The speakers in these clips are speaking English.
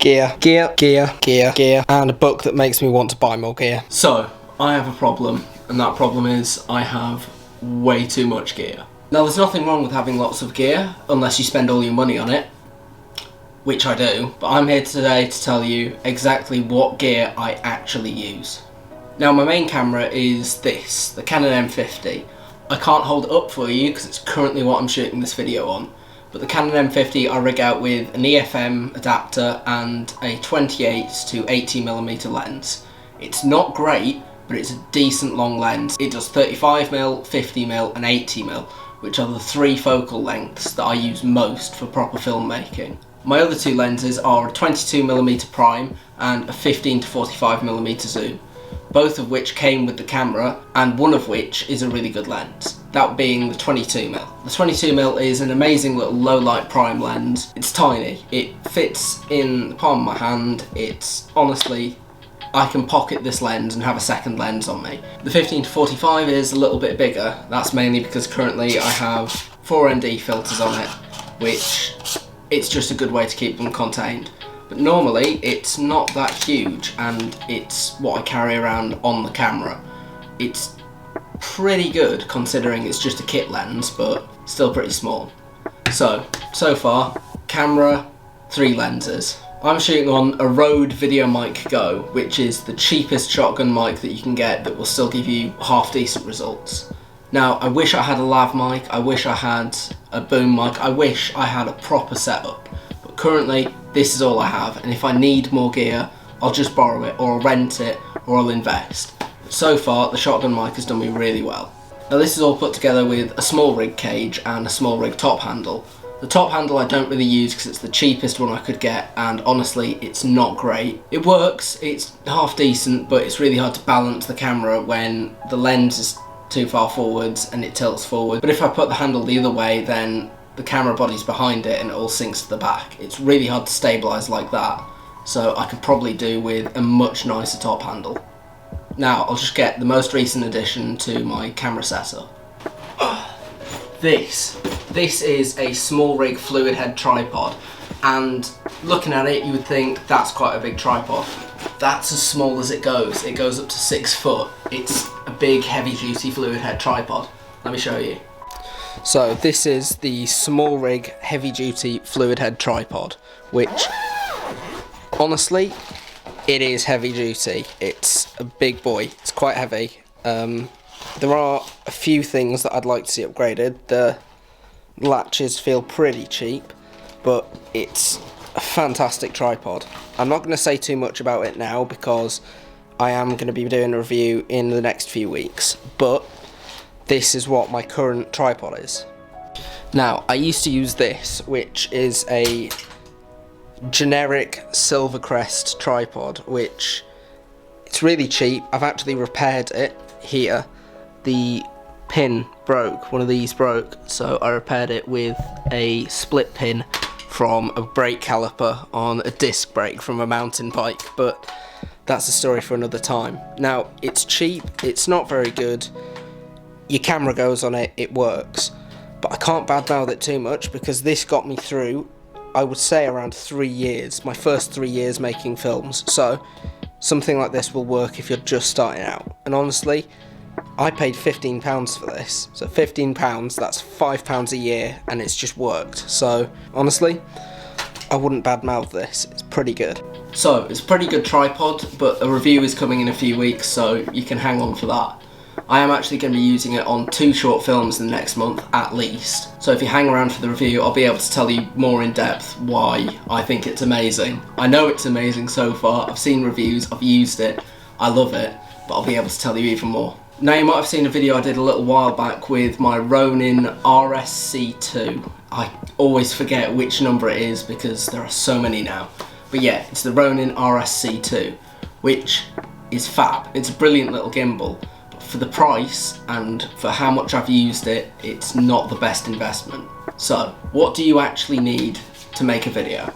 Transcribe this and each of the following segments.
gear, and a book that makes me want to buy more gear. So, I have a problem, and that problem is I have way too much gear. Now, there's nothing wrong with having lots of gear, unless you spend all your money on it, which I do, but I'm here today to tell you exactly what gear I actually use. Now, my main camera is this, the Canon M50. I can't hold it up for you because it's currently what I'm shooting this video on, but the Canon M50 I rig out with an EFM adapter and a 28 to 80mm lens. It's not great, but it's a decent long lens. It does 35mm, 50mm and 80mm, which are the three focal lengths that I use most for proper filmmaking. My other two lenses are a 22mm prime and a 15 to 45mm zoom, both of which came with the camera, and one of which is a really good lens, that being the 22mm. The 22mm is an amazing little low light prime lens. It's tiny, it fits in the palm of my hand, it's honestly, I can pocket this lens and have a second lens on me. The 15 to 45 is a little bit bigger, that's mainly because currently I have 4ND filters on it, which it's just a good way to keep them contained. But normally it's not that huge, and it's what I carry around on the camera. It's pretty good considering it's just a kit lens, but still pretty small. So far, camera, 3 lenses. I'm shooting on a Rode VideoMic Go, which is the cheapest shotgun mic that you can get that will still give you half decent results. Now, I wish I had a lav mic, I wish I had a boom mic, I wish I had a proper setup. But currently, this is all I have, and if I need more gear, I'll just borrow it, or I'll rent it, or I'll invest. So far, the shotgun mic has done me really well. Now, this is all put together with a small rig cage and a small rig top handle. The top handle I don't really use because it's the cheapest one I could get, and honestly, it's not great. It works, it's half decent, but it's really hard to balance the camera when the lens is too far forwards and it tilts forward. But if I put the handle the other way, then the camera body's behind it and it all sinks to the back. It's really hard to stabilise like that, so I could probably do with a much nicer top handle. Now, I'll just get the most recent addition to my camera setup. This is a small rig fluid head tripod, and looking at it you would think that's quite a big tripod. That's as small as it goes up to 6 foot. It's a big heavy duty fluid head tripod. Let me show you. So this is the small rig heavy duty fluid head tripod, which honestly, it is heavy duty. It's a big boy, it's quite heavy. There are a few things that I'd like to see upgraded. The latches feel pretty cheap, but it's a fantastic tripod. I'm not going to say too much about it now because I am going to be doing a review in the next few weeks, but this is what my current tripod is. Now, I used to use this, which is a generic Silvercrest tripod, which it's really cheap. I've actually repaired it here. The pin broke, one of these broke, so I repaired it with a split pin from a brake caliper on a disc brake from a mountain bike, but that's a story for another time. Now, it's cheap, it's not very good, your camera goes on it, it works, but I can't badmouth it too much because this got me through, I would say, around 3 years, my first 3 years making films, so something like this will work if you're just starting out. And honestly, I paid £15 for this, so £15, that's £5 a year, and it's just worked. So honestly, I wouldn't badmouth this, it's pretty good. So it's a pretty good tripod, but a review is coming in a few weeks, so you can hang on for that. I am actually going to be using it on 2 short films in the next month, at least. So if you hang around for the review, I'll be able to tell you more in depth why I think it's amazing. I know it's amazing so far, I've seen reviews, I've used it, I love it, but I'll be able to tell you even more. Now, you might have seen a video I did a little while back with my Ronin RSC2. I always forget which number it is because there are so many now. But yeah, it's the Ronin RSC2, which is fab. It's a brilliant little gimbal, but for the price and for how much I've used it, it's not the best investment. So, what do you actually need to make a video?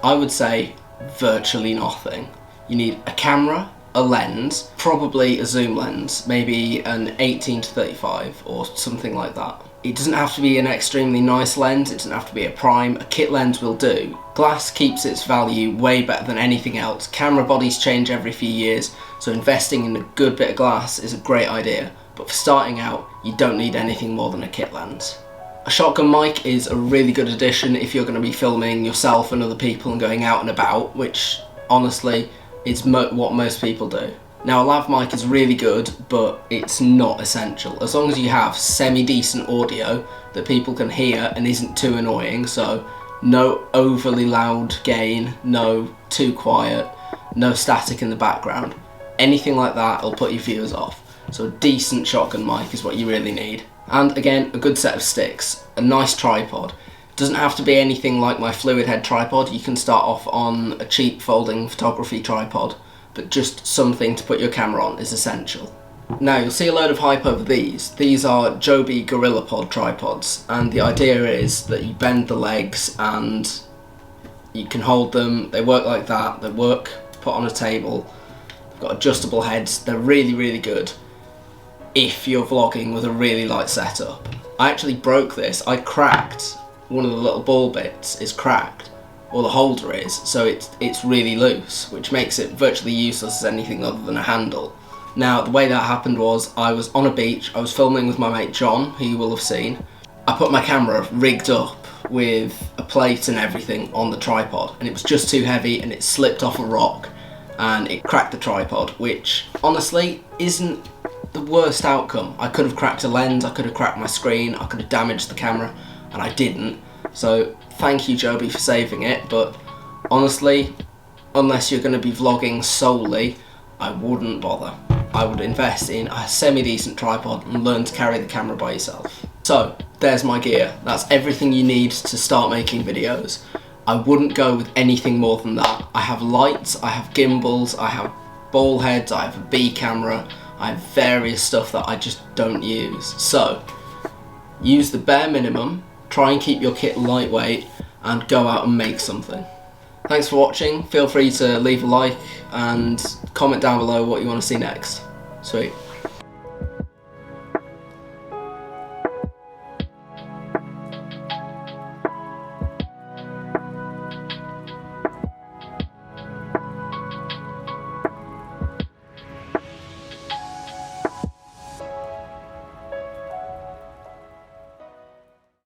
I would say virtually nothing. You need a camera, a lens, probably a zoom lens, maybe an 18 to 35 or something like that. It doesn't have to be an extremely nice lens, it doesn't have to be a prime, a kit lens will do. Glass keeps its value way better than anything else. Camera bodies change every few years, so investing in a good bit of glass is a great idea, but for starting out, you don't need anything more than a kit lens. A shotgun mic is a really good addition if you're going to be filming yourself and other people and going out and about, which honestly is what most people do. Now, a lav mic is really good, but it's not essential. As long as you have semi-decent audio that people can hear and isn't too annoying, so no overly loud gain, no too quiet, no static in the background. Anything like that will put your viewers off. So a decent shotgun mic is what you really need. And again, a good set of sticks, a nice tripod. It doesn't have to be anything like my fluid head tripod. You can start off on a cheap folding photography tripod, but just something to put your camera on is essential. Now, you'll see a load of hype over these. These are Joby GorillaPod tripods, and the idea is that you bend the legs and you can hold them. They work like that. They work put on a table. They've got adjustable heads. They're really, really good if you're vlogging with a really light setup. I actually broke this. I cracked one of the little ball bits. It's cracked. Or the holder is, so it's really loose, which makes it virtually useless as anything other than a handle. Now, the way that happened was, I was on a beach, I was filming with my mate John, who you will have seen. I put my camera rigged up with a plate and everything on the tripod, and it was just too heavy and it slipped off a rock and it cracked the tripod, which honestly isn't the worst outcome. I could have cracked a lens, I could have cracked my screen, I could have damaged the camera, and I didn't. So thank you, Joby, for saving it, but honestly, unless you're going to be vlogging solely, I wouldn't bother. I would invest in a semi-decent tripod and learn to carry the camera by yourself. So, there's my gear. That's everything you need to start making videos. I wouldn't go with anything more than that. I have lights, I have gimbals, I have ball heads, I have a B camera, I have various stuff that I just don't use. So, use the bare minimum. Try and keep your kit lightweight and go out and make something. Thanks for watching. Feel free to leave a like and comment down below what you want to see next. Sweet.